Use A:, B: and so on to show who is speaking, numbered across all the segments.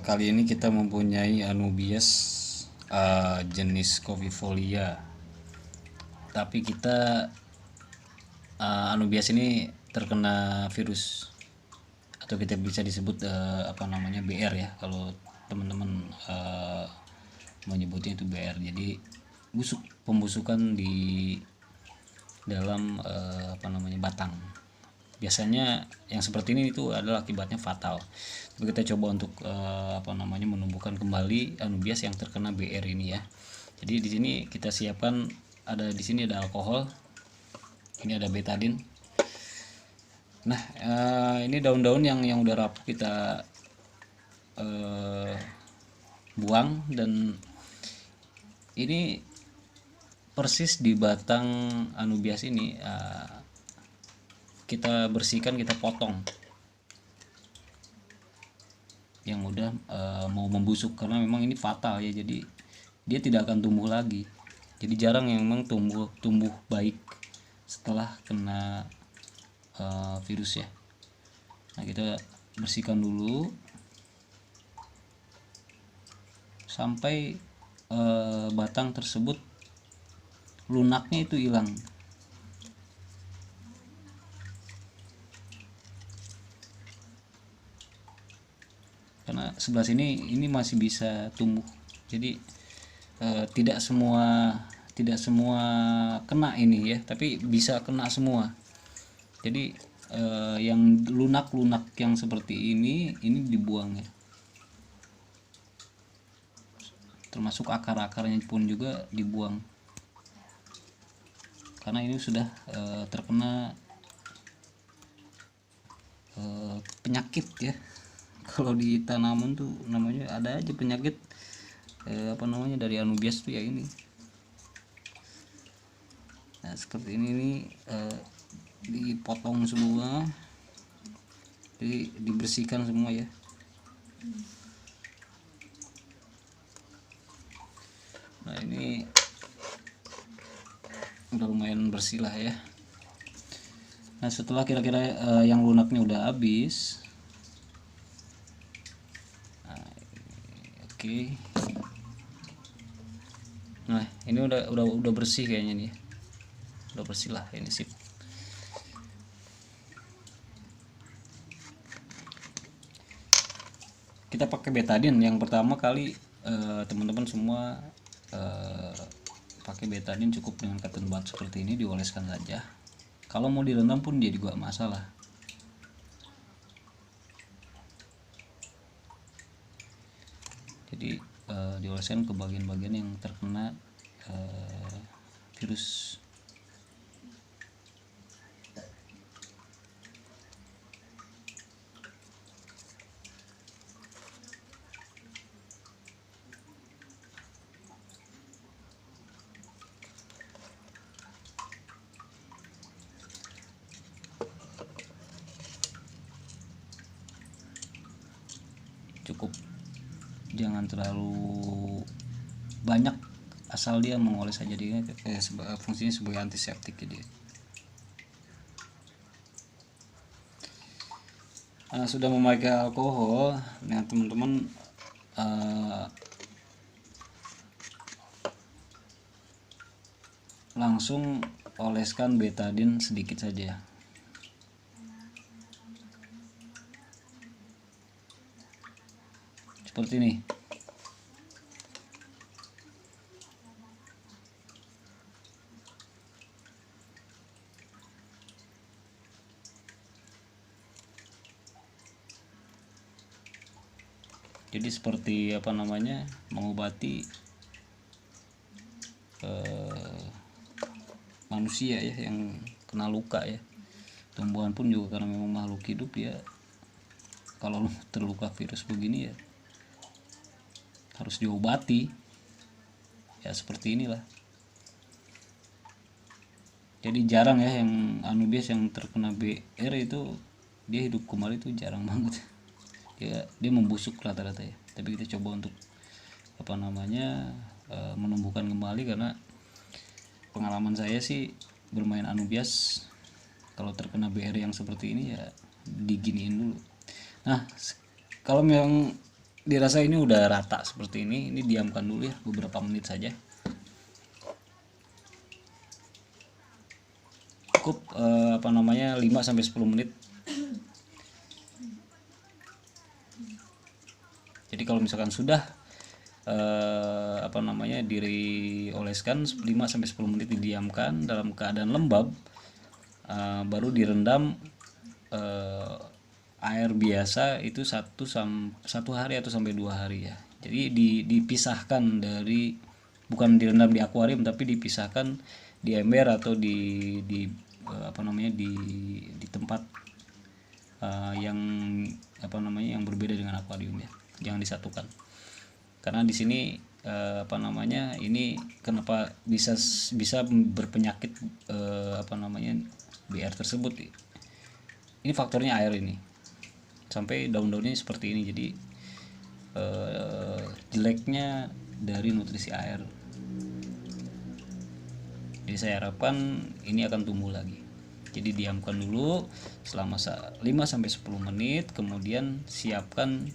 A: Kali ini kita mempunyai Anubias jenis Covifolia. Tapi kita Anubias ini terkena virus atau kita bisa disebut BR ya, kalau teman-teman menyebutnya itu BR. Jadi pembusukan di dalam batang. Biasanya yang seperti ini itu adalah akibatnya fatal. Tapi kita coba untuk menumbuhkan kembali Anubias yang terkena BR ini ya. Jadi di sini kita siapkan, di sini ada alkohol, ini ada betadin. Nah, ini daun-daun yang udah rapuh kita buang, dan ini persis di batang Anubias ini kita bersihkan, kita potong yang udah mau membusuk, karena memang ini fatal ya. Jadi dia tidak akan tumbuh lagi. Jadi jarang yang memang tumbuh baik setelah kena virus ya. Nah, kita bersihkan dulu sampai batang tersebut lunaknya itu hilang. Karena sebelah sini ini masih bisa tumbuh. Jadi tidak semua kena ini ya, tapi bisa kena semua. Jadi yang lunak yang seperti ini dibuang ya. Termasuk akar-akarnya pun juga dibuang. Karena ini sudah terkena penyakit ya. Kalau di tanaman tuh namanya ada aja penyakit dari Anubias tuh ya ini. Nah, seperti ini nih, dipotong semua, jadi dibersihkan semua ya. Nah, ini udah lumayan bersih lah ya. Nah, setelah kira-kira yang lunaknya udah habis, oke. Nah, ini udah bersih kayaknya nih. Udah bersih lah ini, sip. Kita pakai betadine yang pertama kali, teman-teman semua pakai betadine cukup dengan cotton bud seperti ini, dioleskan saja. Kalau mau direndam pun dia juga masalah. Jadi dioleskan ke bagian-bagian yang terkena virus. Cukup, jangan terlalu banyak, asal dia mengoles saja. Dia fungsinya sebagai antiseptik jadi. Sudah memakai alkohol, nah teman-teman langsung oleskan betadine sedikit saja. Seperti ini. Jadi seperti mengobati manusia ya yang kena luka ya. Tumbuhan pun juga karena memang makhluk hidup ya, kalau terluka virus begini ya harus diobati ya, seperti inilah. Jadi jarang ya yang Anubias yang terkena BR itu dia hidup kembali, itu jarang banget. Dia membusuk rata-rata ya. Tapi kita coba untuk menumbuhkan kembali, karena pengalaman saya sih bermain Anubias kalau terkena BR yang seperti ini ya diginiin dulu. Nah, kalau memang dirasa ini udah rata seperti ini diamkan dulu ya beberapa menit saja. Cukup 5-10 menit. Jadi kalau misalkan sudah dioleskan 5-10 menit didiamkan dalam keadaan lembab, baru direndam air biasa itu 1 hari atau sampai 2 hari ya. Jadi dipisahkan dari, bukan direndam di akuarium tapi dipisahkan di ember atau di tempat yang berbeda dengan akuarium ya. Jangan disatukan. Karena di sini ini kenapa bisa berpenyakit BR tersebut. Ini faktornya air ini. Sampai daun-daunnya seperti ini. Jadi jeleknya dari nutrisi air. Jadi saya harapkan ini akan tumbuh lagi. Jadi diamkan dulu selama 5-10 menit, kemudian siapkan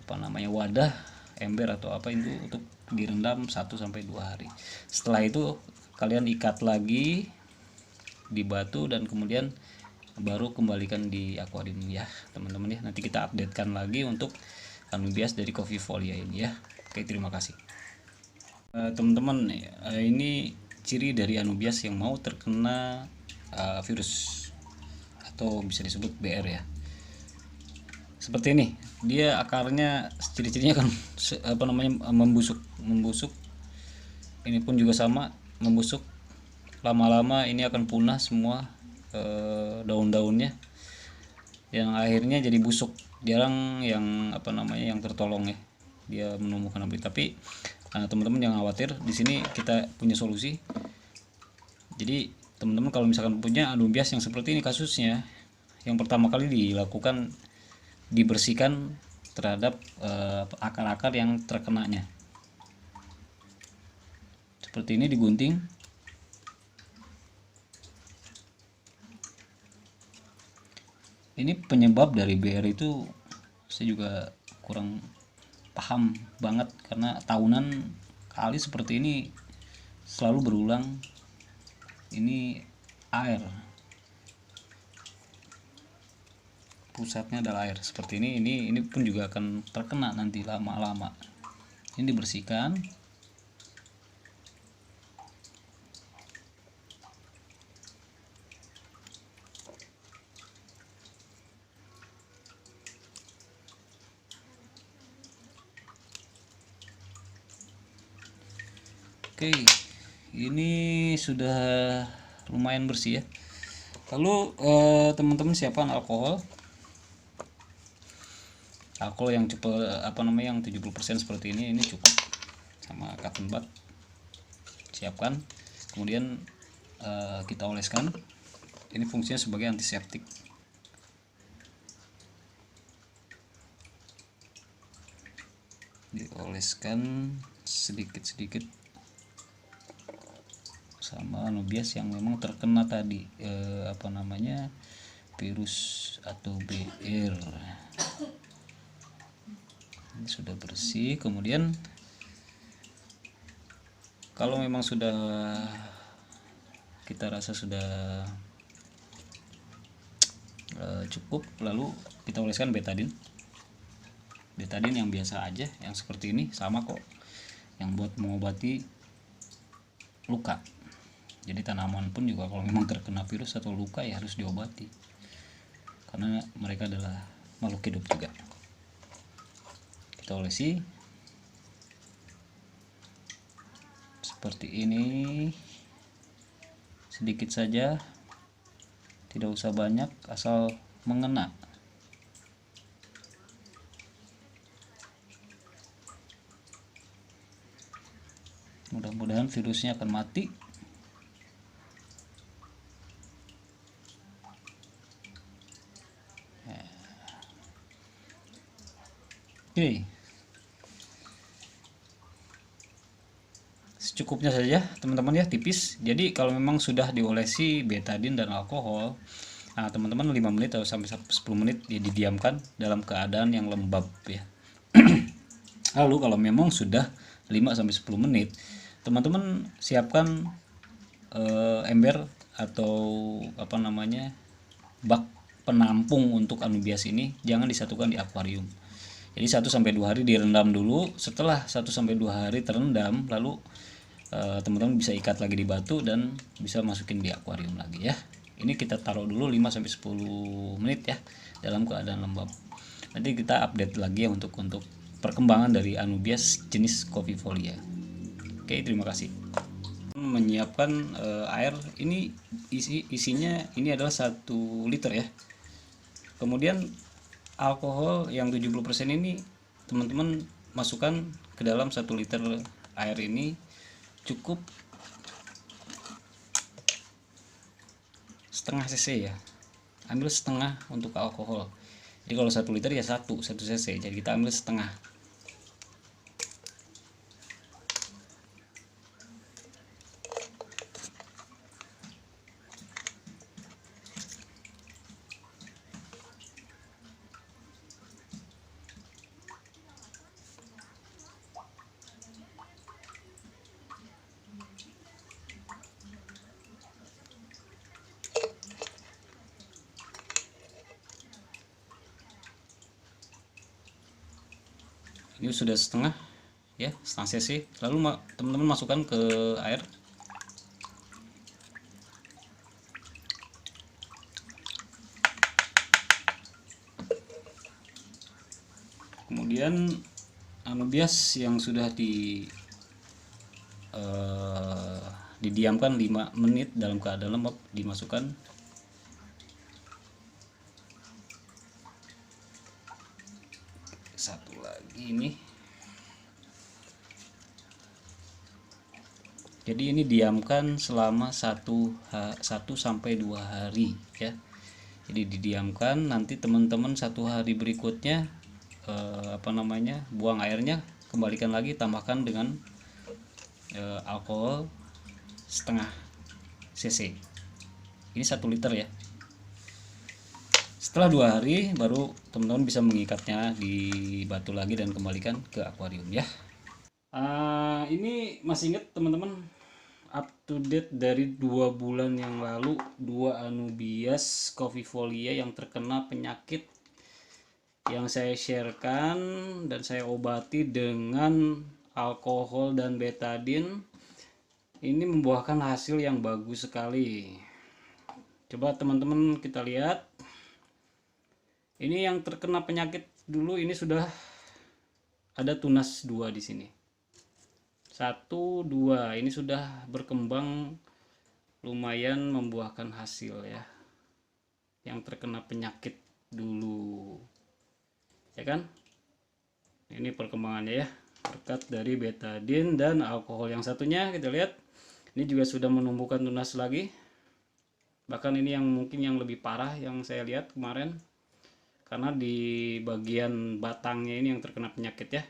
A: wadah, ember atau apa itu untuk direndam 1-2 hari. Setelah itu kalian ikat lagi di batu dan kemudian baru kembalikan di akuarium ya teman-teman ya. Nanti kita updatekan lagi untuk anubias dari Covifolia ini ya. Oke, terima kasih teman-teman. Ini ciri dari anubias yang mau terkena virus atau bisa disebut BR ya. Seperti ini, dia akarnya ciri-cirinya kan membusuk. Ini pun juga sama, membusuk. Lama-lama ini akan punah semua daun-daunnya, yang akhirnya jadi busuk. Jarang yang yang tertolong ya, dia menumbuhkan kembali. Tapi teman-teman jangan khawatir, di sini kita punya solusi. Jadi teman-teman kalau misalkan punya anubias yang seperti ini kasusnya, yang pertama kali dilakukan dibersihkan terhadap akar-akar yang terkenanya. Seperti ini digunting. Ini penyebab dari BR itu saya juga kurang paham banget, karena tahunan kali seperti ini selalu berulang. Ini air, pusatnya adalah air seperti ini pun juga akan terkena nanti lama-lama. Ini dibersihkan. Oke, ini sudah lumayan bersih ya. Lalu teman-teman siapkan alkohol yang cukup yang 70% seperti ini cukup, sama cotton bud siapkan. Kemudian kita oleskan. Ini fungsinya sebagai antiseptik. Dioleskan sedikit-sedikit sama anubias yang memang terkena tadi virus atau BR. Ini sudah bersih. Kemudian kalau memang sudah kita rasa sudah cukup, lalu kita oleskan betadine yang biasa aja, yang seperti ini sama kok, yang buat mengobati luka. Jadi tanaman pun juga kalau memang terkena virus atau luka ya harus diobati, karena mereka adalah makhluk hidup juga. Kita olesi seperti ini, sedikit saja, tidak usah banyak, asal mengena. Mudah-mudahan virusnya akan mati. Oke, secukupnya saja teman-teman ya, tipis. Jadi kalau memang sudah diolesi betadine dan alkohol, teman-teman 5 menit atau sampai 10 menit ya didiamkan dalam keadaan yang lembab ya. Lalu kalau memang sudah 5 sampai 10 menit, teman-teman siapkan ember atau apa namanya, bak penampung untuk anubias ini jangan disatukan di akuarium. Jadi 1 sampai 2 hari direndam dulu. Setelah 1 sampai 2 hari terendam, lalu teman-teman bisa ikat lagi di batu dan bisa masukin di akuarium lagi ya. Ini kita taruh dulu 5 sampai 10 menit ya dalam keadaan lembab. Nanti kita update lagi ya untuk perkembangan dari anubias jenis Covifolia. Oke, terima kasih. Menyiapkan air ini isinya ini adalah 1 liter ya. Kemudian alkohol yang 70% ini teman-teman masukkan ke dalam 1 liter air ini. Cukup setengah cc ya, ambil setengah untuk alkohol. Jadi kalau 1 liter ya 1 cc, jadi kita ambil setengah. Ini sudah setengah ya, setengah cc. Lalu teman-teman masukkan ke air. Kemudian anubias yang sudah didiamkan 5 menit dalam keadaan lembab dimasukkan. Satu lagi ini. Jadi ini diamkan selama 1 sampai 2 hari ya. Jadi didiamkan, nanti teman-teman 1 hari berikutnya buang airnya, kembalikan lagi, tambahkan dengan alkohol setengah cc. Ini 1 liter ya. Setelah 2 hari baru teman-teman bisa mengikatnya di batu lagi dan kembalikan ke akuarium ya. Ini masih ingat teman-teman, up to date dari 2 bulan yang lalu, 2 anubias Covifolia yang terkena penyakit yang saya sharekan dan saya obati dengan alkohol dan betadine. Ini membuahkan hasil yang bagus sekali. Coba teman-teman kita lihat. Ini yang terkena penyakit dulu, ini sudah ada tunas 2 di sini. 1, 2, ini sudah berkembang lumayan membuahkan hasil ya. Yang terkena penyakit dulu. Ya kan? Ini perkembangannya ya. Berkat dari betadine dan alkohol. Yang satunya kita lihat, ini juga sudah menumbuhkan tunas lagi. Bahkan ini yang mungkin yang lebih parah yang saya lihat kemarin. Karena di bagian batangnya ini yang terkena penyakit ya.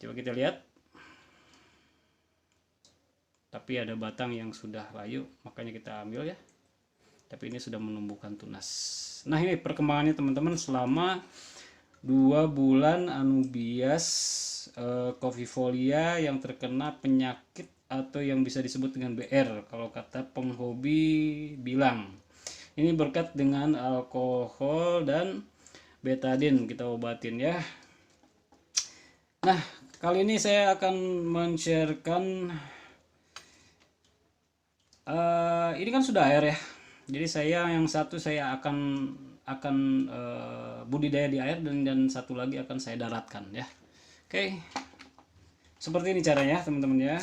A: Coba kita lihat. Tapi ada batang yang sudah layu, makanya kita ambil ya. Tapi ini sudah menumbuhkan tunas. Nah, ini perkembangannya teman-teman selama 2 bulan anubias Covifolia yang terkena penyakit atau yang bisa disebut dengan BR kalau kata penghobi bilang. Ini berkat dengan alkohol dan betadine kita obatin ya. Nah, kali ini saya akan men-sharekan ini kan sudah air ya. Jadi saya yang satu saya akan budidaya di air dan satu lagi akan saya daratkan ya. Oke. Seperti ini caranya teman-teman ya.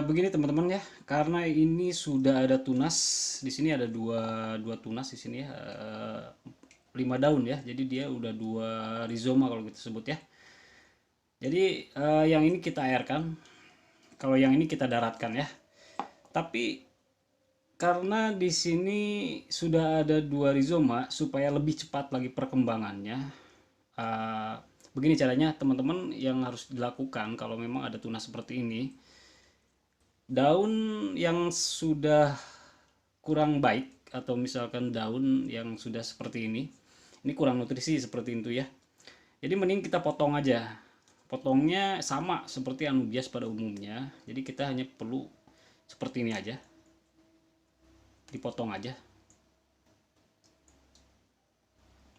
A: Begini teman-teman ya, karena ini sudah ada tunas di sini, ada dua tunas di sini ya, 5 daun ya, jadi dia udah 2 rizoma kalau kita sebut ya. Jadi yang ini kita airkan, kalau yang ini kita daratkan ya. Tapi karena di sini sudah ada 2 rizoma, supaya lebih cepat lagi perkembangannya, begini caranya teman-teman yang harus dilakukan kalau memang ada tunas seperti ini. Daun yang sudah kurang baik atau misalkan daun yang sudah seperti ini kurang nutrisi seperti itu ya, Jadi mending kita potong aja. Potongnya sama seperti anubias pada umumnya. Jadi kita hanya perlu seperti ini aja. Dipotong aja.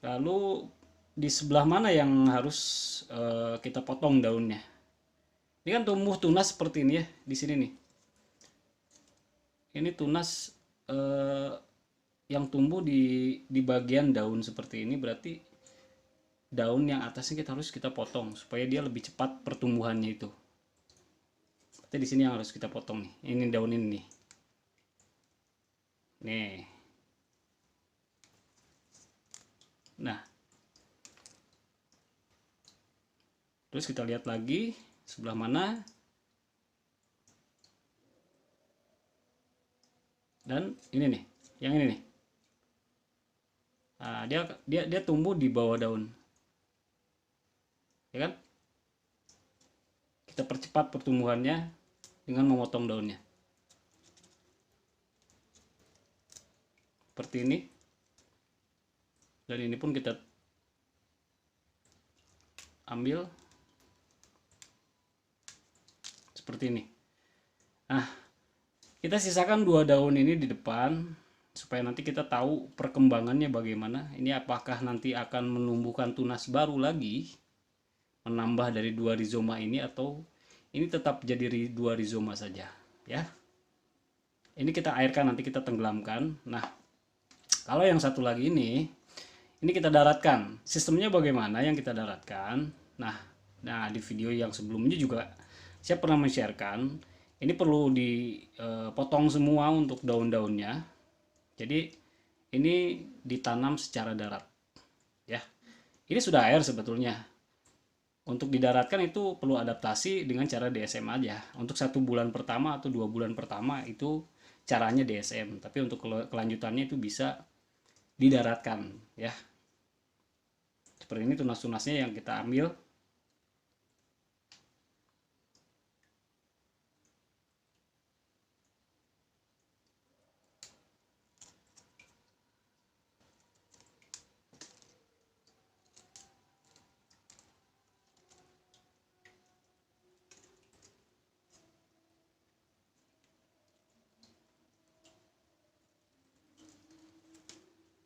A: Lalu di sebelah mana yang harus kita potong daunnya? Ini kan tumbuh tunas seperti ini ya, di sini nih. Ini tunas yang tumbuh di bagian daun seperti ini, berarti daun yang atasnya kita potong supaya dia lebih cepat pertumbuhannya itu. Berarti di sini yang harus kita potong nih. Ini daun ini nih. Nih. Nah. Terus kita lihat lagi sebelah mana. Dan ini nih, yang ini nih. Nah, dia tumbuh di bawah daun. Ya kan? Kita percepat pertumbuhannya dengan memotong daunnya. Seperti ini. Dan ini pun kita ambil seperti ini. Nah, kita sisakan 2 daun ini di depan supaya nanti kita tahu perkembangannya bagaimana. Ini apakah nanti akan menumbuhkan tunas baru lagi, menambah dari 2 rizoma ini, atau ini tetap jadi 2 rizoma saja, ya. Ini kita airkan, nanti kita tenggelamkan. Nah, kalau yang satu lagi ini kita daratkan. Sistemnya bagaimana yang kita daratkan? Nah di video yang sebelumnya juga saya pernah men-sharekan. Ini perlu dipotong semua untuk daun-daunnya. Jadi ini ditanam secara darat, ya. Ini sudah air sebetulnya. Untuk didaratkan itu perlu adaptasi dengan cara DSM aja. Untuk 1 bulan pertama atau 2 bulan pertama itu caranya DSM. Tapi untuk kelanjutannya itu bisa didaratkan, ya. Seperti ini tunas-tunasnya yang kita ambil.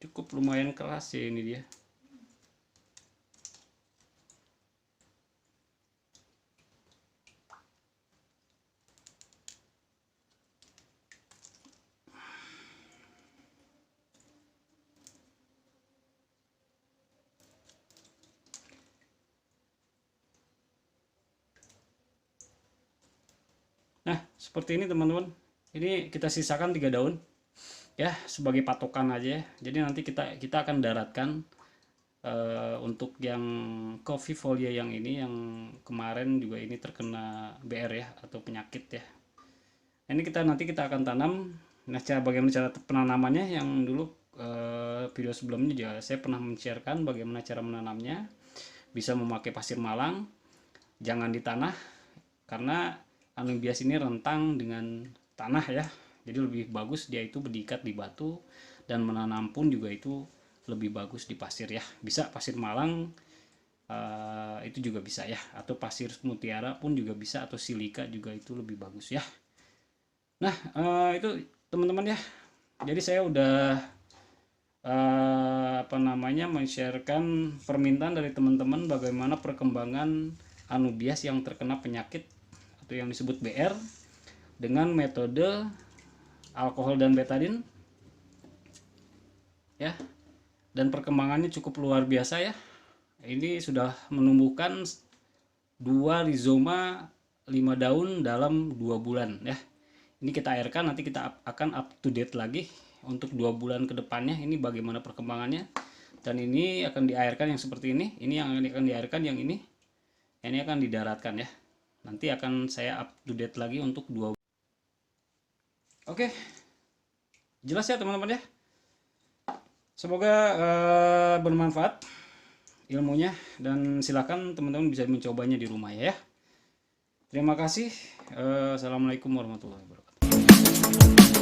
A: Cukup lumayan keras ya ini dia. Nah, seperti ini teman-teman. Ini kita sisakan 3 daun. Ya, sebagai patokan aja ya. Jadi nanti kita akan daratkan untuk yang coffee folia yang ini, yang kemarin juga ini terkena BR ya, atau penyakit ya. Ini nanti kita akan tanam. Nah, bagaimana cara penanamannya, yang dulu video sebelumnya juga saya pernah men-sharekan bagaimana cara menanamnya. Bisa memakai pasir malang, jangan di tanah, karena anubias ini rentang dengan tanah ya. Jadi lebih bagus dia itu diikat di batu, dan menanam pun juga itu lebih bagus di pasir ya. Bisa pasir malang itu juga bisa ya, atau pasir mutiara pun juga bisa, atau silika juga itu lebih bagus ya. Nah itu teman-teman ya. Jadi saya udah men-sharekan permintaan dari teman-teman bagaimana perkembangan anubias yang terkena penyakit atau yang disebut BR dengan metode alkohol dan betadin ya. Dan perkembangannya cukup luar biasa ya. Ini sudah menumbuhkan 2 rizoma 5 daun dalam 2 bulan ya. Ini kita airkan, nanti kita akan up to date lagi untuk 2 bulan ke depannya ini bagaimana perkembangannya. Dan ini akan diairkan yang seperti ini yang akan diairkan, yang ini akan didaratkan ya. Nanti akan saya up to date lagi untuk 2. Oke. Jelas ya teman-teman ya. Semoga bermanfaat ilmunya, dan silakan teman-teman bisa mencobanya di rumah ya. Terima kasih. Assalamualaikum warahmatullahi wabarakatuh.